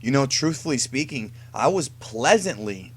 You know, truthfully speaking, I was pleasantly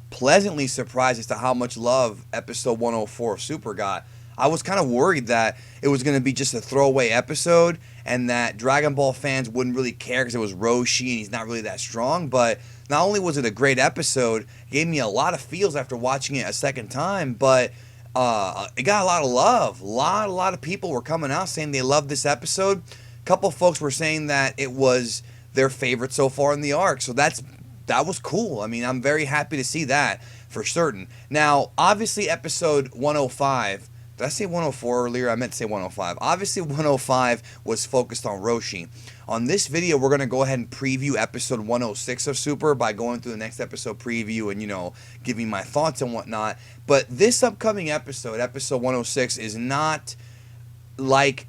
surprised as to how much love episode 104 of Super got. I was kind of worried that it was going to be just a throwaway episode and that Dragon Ball fans wouldn't really care because it was Roshi and he's not really that strong. But not only was it a great episode, it gave me a lot of feels after watching it a second time, but it got a lot of love. A lot of people were coming out saying they loved this episode. A couple folks were saying that it was their favorite so far in the arc. So that was cool. I mean, I'm very happy to see that for certain. Now, obviously, episode 105. Did I say 104 earlier? I meant to say 105. Obviously, 105 was focused on Roshi. On this video, we're going to go ahead and preview episode 106 of Super by going through the next episode preview and, giving my thoughts and whatnot. But this upcoming episode, episode 106, is not like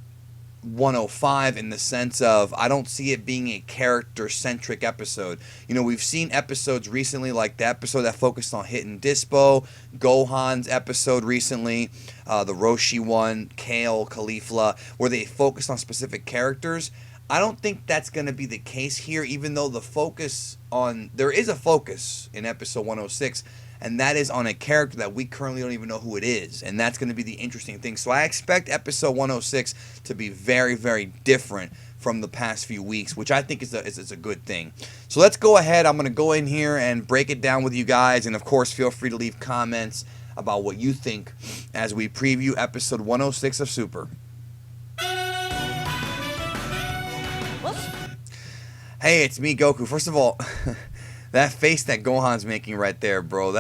105 in the sense of I don't see it being a character-centric episode. We've seen episodes recently like the episode that focused on Hit Dispo, Gohan's episode recently, the Roshi one, Kale, Caulifla, where they focused on specific characters. I don't think that's going to be the case here, even though there is a focus in episode 106, and that is on a character that we currently don't even know who it is, and that's going to be the interesting thing. So I expect episode 106 to be very, very different from the past few weeks, which I think is a good thing. So let's go ahead. I'm going to go in here and break it down with you guys, and of course, feel free to leave comments about what you think as we preview episode 106 of Super. Hey, it's me, Goku. First of all, that face that Gohan's making right there, bro,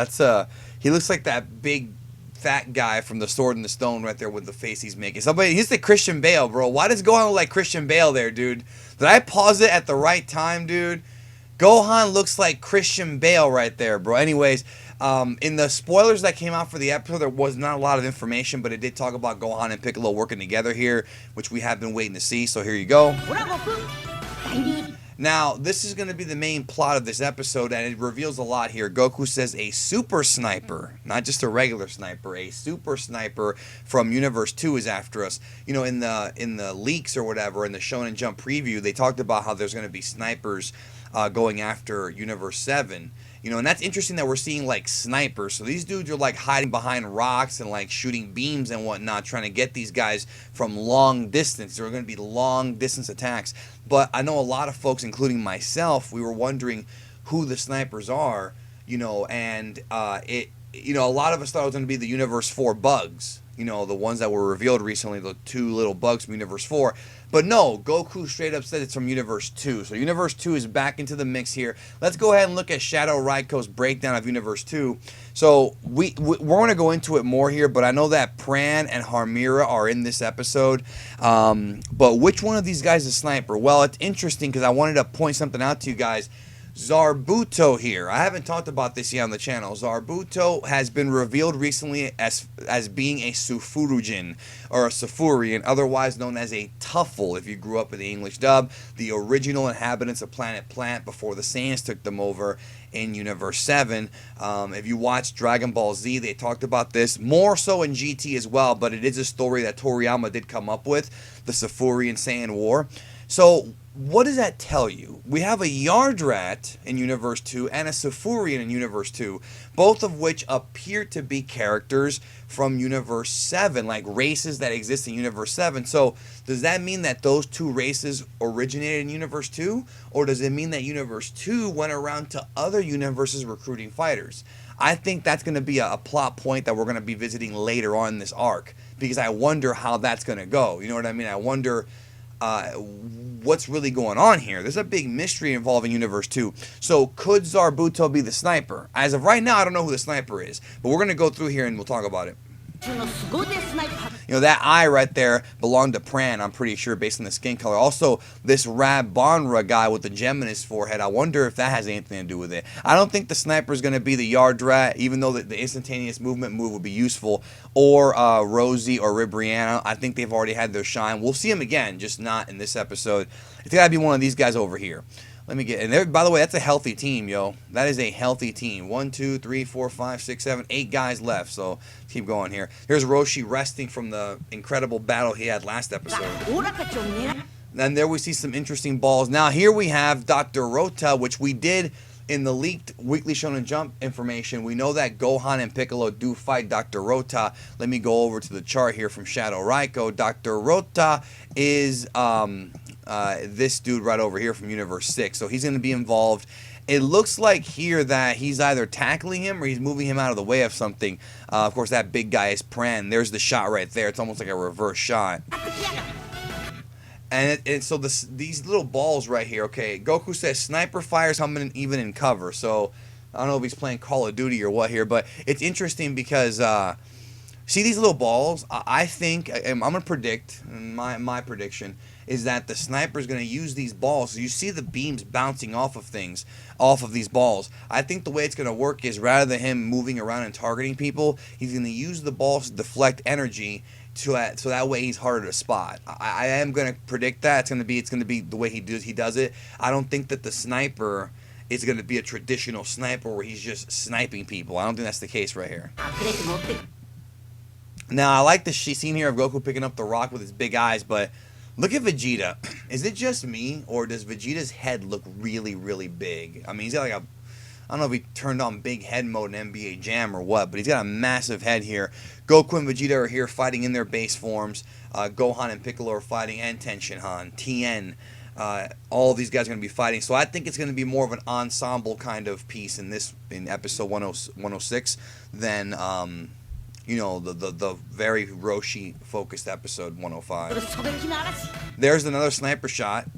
he looks like that big fat guy from the Sword in the Stone right there with the face he's making. He's the Christian Bale, bro. Why does Gohan look like Christian Bale there, dude? Did I pause it at the right time, dude? Gohan looks like Christian Bale right there, bro. Anyways, in the spoilers that came out for the episode, there was not a lot of information, but it did talk about Gohan and Piccolo working together here, which we have been waiting to see, so here you go. Now, this is going to be the main plot of this episode, and it reveals a lot here. Goku says a super sniper, not just a regular sniper, a super sniper from Universe 2 is after us. In the leaks or whatever, in the Shonen Jump preview, they talked about how there's going to be snipers going after Universe 7. And that's interesting that we're seeing like snipers. So these dudes are like hiding behind rocks and like shooting beams and whatnot, trying to get these guys from long distance. There are going to be long distance attacks. But I know a lot of folks, including myself, we were wondering who the snipers are, and a lot of us thought it was going to be the Universe 4 bugs. The ones that were revealed recently, the two little bugs from Universe 4. But no, Goku straight up said it's from Universe 2. So Universe 2 is back into the mix here. Let's go ahead and look at Shadow Raiko's breakdown of Universe 2. So we're going to go into it more here, but I know that Pran and Harmira are in this episode. But which one of these guys is Sniper? Well, it's interesting because I wanted to point something out to you guys. Zarbuto here. I haven't talked about this yet on the channel. Zarbuto has been revealed recently as being a Tsufurian, or a Tsufurian, otherwise known as a Tuffle if you grew up with the English dub, the original inhabitants of Planet Plant before the Saiyans took them over in Universe 7. If you watch Dragon Ball Z, they talked about this, more so in GT as well, but it is a story that Toriyama did come up with, the Tsufurian Saiyan War. So what does that tell you? We have a Yardrat in Universe 2 and a Tsufurian in Universe 2, both of which appear to be characters from Universe 7, like races that exist in Universe 7. So does that mean that those two races originated in Universe 2? Or does it mean that Universe 2 went around to other universes recruiting fighters? I think that's going to be a plot point that we're going to be visiting later on in this arc, because I wonder how that's going to go. You know what I mean? I wonder what's really going on here. There's a big mystery involving Universe 2. So could Zarbuto be the sniper? As of right now, I don't know who the sniper is, but we're going to go through here and we'll talk about it. That eye right there belonged to Pran, I'm pretty sure, based on the skin color. Also, this Rabonra guy with the gem in his forehead, I wonder if that has anything to do with it. I don't think the sniper is going to be the Yardrat, even though the instantaneous movement move would be useful, or Rosie or Ribrianna. I think they've already had their shine. We'll see them again, just not in this episode. It's got to be one of these guys over here. Let me get, and there, by the way, that's a healthy team, yo. That is a healthy team. 1, 2, 3, 4, 5, 6, 7, 8 guys left. So let's keep going here. Here's Roshi resting from the incredible battle he had last episode. And there we see some interesting balls. Now here we have Dr. Rota, which we did in the leaked Weekly Shonen Jump information. We know that Gohan and Piccolo do fight Dr. Rota. Let me go over to the chart here from Shadow Raiko. Dr. Rota is this dude right over here from Universe 6. So he's going to be involved. It looks like here that he's either tackling him or he's moving him out of the way of something. Of course, that big guy is Pran. There's the shot right there. It's almost like a reverse shot. And so these little balls right here, okay, Goku says sniper fires coming even in cover. So I don't know if he's playing Call of Duty or what here, but it's interesting because see these little balls? I think, I'm going to predict, my prediction is that the sniper is going to use these balls. So you see the beams bouncing off of things, off of these balls. I think the way it's going to work is rather than him moving around and targeting people, he's going to use the balls to deflect energy so that way he's harder to spot. I am going to predict that it's going to be the way he does it. I don't think that the sniper is going to be a traditional sniper where he's just sniping people. I don't think that's the case right here. Now I like the scene here of Goku picking up the rock with his big eyes, but look at Vegeta. Is it just me, or does Vegeta's head look really, really big? I mean, he's got like I don't know if he turned on big head mode in NBA Jam or what, but he's got a massive head here. Goku and Vegeta are here fighting in their base forms. Gohan and Piccolo are fighting, and Tenshinhan, Tien. All of these guys are going to be fighting. So I think it's going to be more of an ensemble kind of piece in episode 106 than the very Roshi focused episode 105. There's another sniper shot,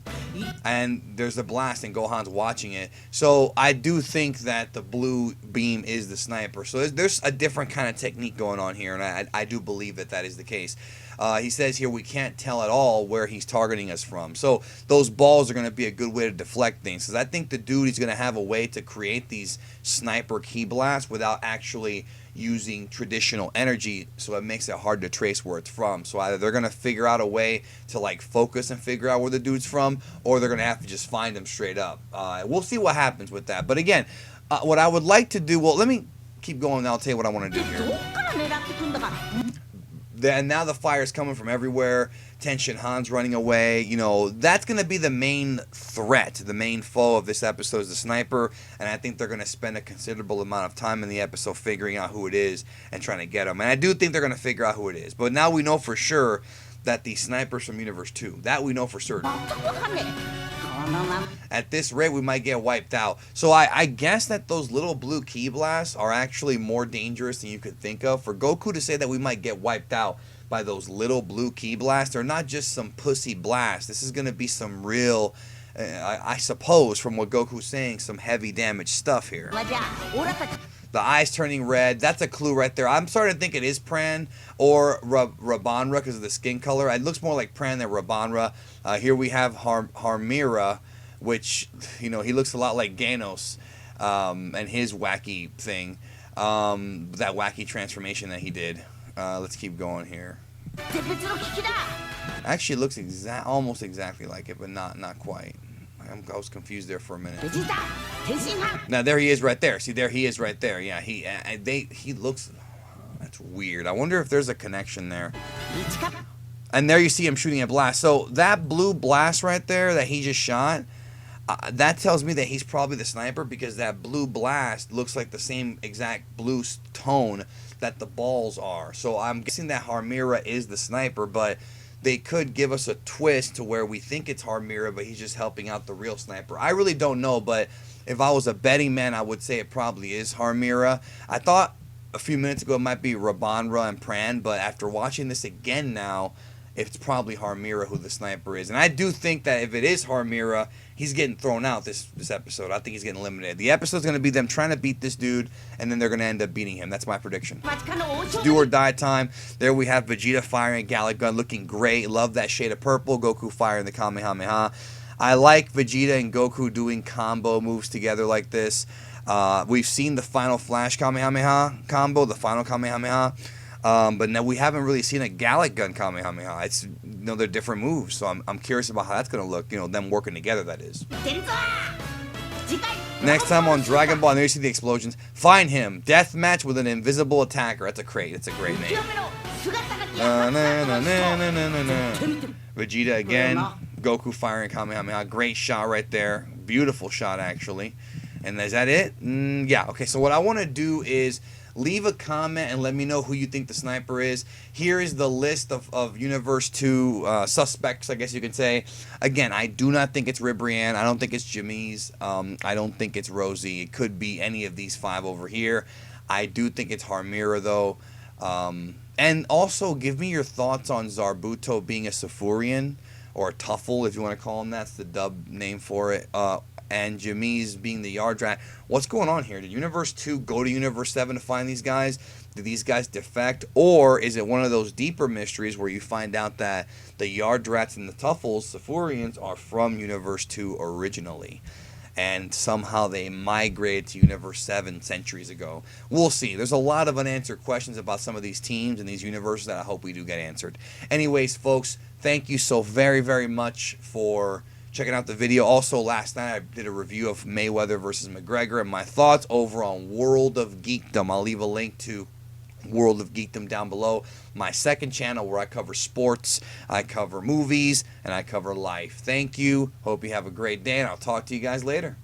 and there's a blast, and Gohan's watching it. So I do think that the blue beam is the sniper. So there's a different kind of technique going on here, and I do believe that is the case. He says here we can't tell at all where he's targeting us from. So those balls are going to be a good way to deflect things. Because I think the dude is going to have a way to create these sniper key blasts without actually using traditional energy, so it makes it hard to trace where it's from. So either they're going to figure out a way to like focus and figure out where the dude's from, or they're going to have to just find him straight up. We'll see what happens with that. But again, what I would like to do, well, let me keep going and I'll tell you what I want to do here. And now the fire's coming from everywhere. Tenshinhan's running away. That's going to be the main threat, the main foe of this episode is the sniper. And I think they're going to spend a considerable amount of time in the episode figuring out who it is and trying to get him. And I do think they're going to figure out who it is. But now we know for sure that the sniper's from Universe 2. That we know for certain. At this rate, we might get wiped out. So I guess that those little blue ki blasts are actually more dangerous than you could think of. For Goku to say that we might get wiped out by those little blue ki blasts, they're not just some pussy blast. This is going to be some real, I suppose, from what Goku's saying, some heavy damage stuff here. The eyes turning red, that's a clue right there. I'm starting to think it is Pran or Rabanra because of the skin color. It looks more like Pran than Rabanra. Here we have Harmira, which, he looks a lot like Ganos and his wacky thing, that wacky transformation that he did. Let's keep going here. Actually, it looks almost exactly like it, but not quite. I was confused there for a minute. Now there he is right there. See, there he is right there. Yeah, he looks. That's weird. I wonder if there's a connection there. And there you see him shooting a blast. So that blue blast right there that he just shot, that tells me that he's probably the sniper because that blue blast looks like the same exact blue tone that the balls are. So I'm guessing that Harmira is the sniper, but they could give us a twist to where we think it's Harmira, but he's just helping out the real sniper. I really don't know, but if I was a betting man, I would say it probably is Harmira. I thought a few minutes ago it might be Rabanra and Pran, but after watching this again now, it's probably Harmira who the sniper is. And I do think that if it is Harmira, he's getting thrown out this episode. I think he's getting eliminated. The episode's going to be them trying to beat this dude, and then they're going to end up beating him. That's my prediction. It's do or die time. There we have Vegeta firing a Gallic gun, looking great. Love that shade of purple. Goku firing the Kamehameha. I like Vegeta and Goku doing combo moves together like this. We've seen the final Flash Kamehameha combo, the final Kamehameha. But now we haven't really seen a Gallic gun Kamehameha. It's they're different moves, so I'm curious about how that's gonna look. Them working together. That is. Next time on Dragon Ball, and there you see the explosions. Find him. Death match with an invisible attacker. That's a great name. Vegeta again. Goku firing Kamehameha. Great shot right there. Beautiful shot, actually. And is that it? Yeah. Okay, so what I want to do is leave a comment and let me know who you think the sniper is. Here is the list of Universe 2 suspects, I guess you can say. Again, I do not think it's Ribrianne. I don't think it's Jamise. I don't think it's Rosie. It could be any of these 5 over here. I do think it's Harmira, though. And also, give me your thoughts on Zarbuto being a Tsufurian, or Tuffle, if you want to call him. That's the dub name for it. And Jamise being the Yard Rat. What's going on here? Did Universe 2 go to Universe 7 to find these guys? Did these guys defect? Or is it one of those deeper mysteries where you find out that the Yard Rats and the Tuffles, Tsufurians, are from Universe 2 originally? And somehow they migrated to Universe 7 centuries ago. We'll see. There's a lot of unanswered questions about some of these teams and these universes that I hope we do get answered. Anyways, folks, thank you so very, very much for checking out the video. Also, last night I did a review of Mayweather versus McGregor and my thoughts over on World of Geekdom. I'll leave a link to World of Geekdom down below. My second channel where I cover sports, I cover movies, and I cover life. Thank you. Hope you have a great day, and I'll talk to you guys later.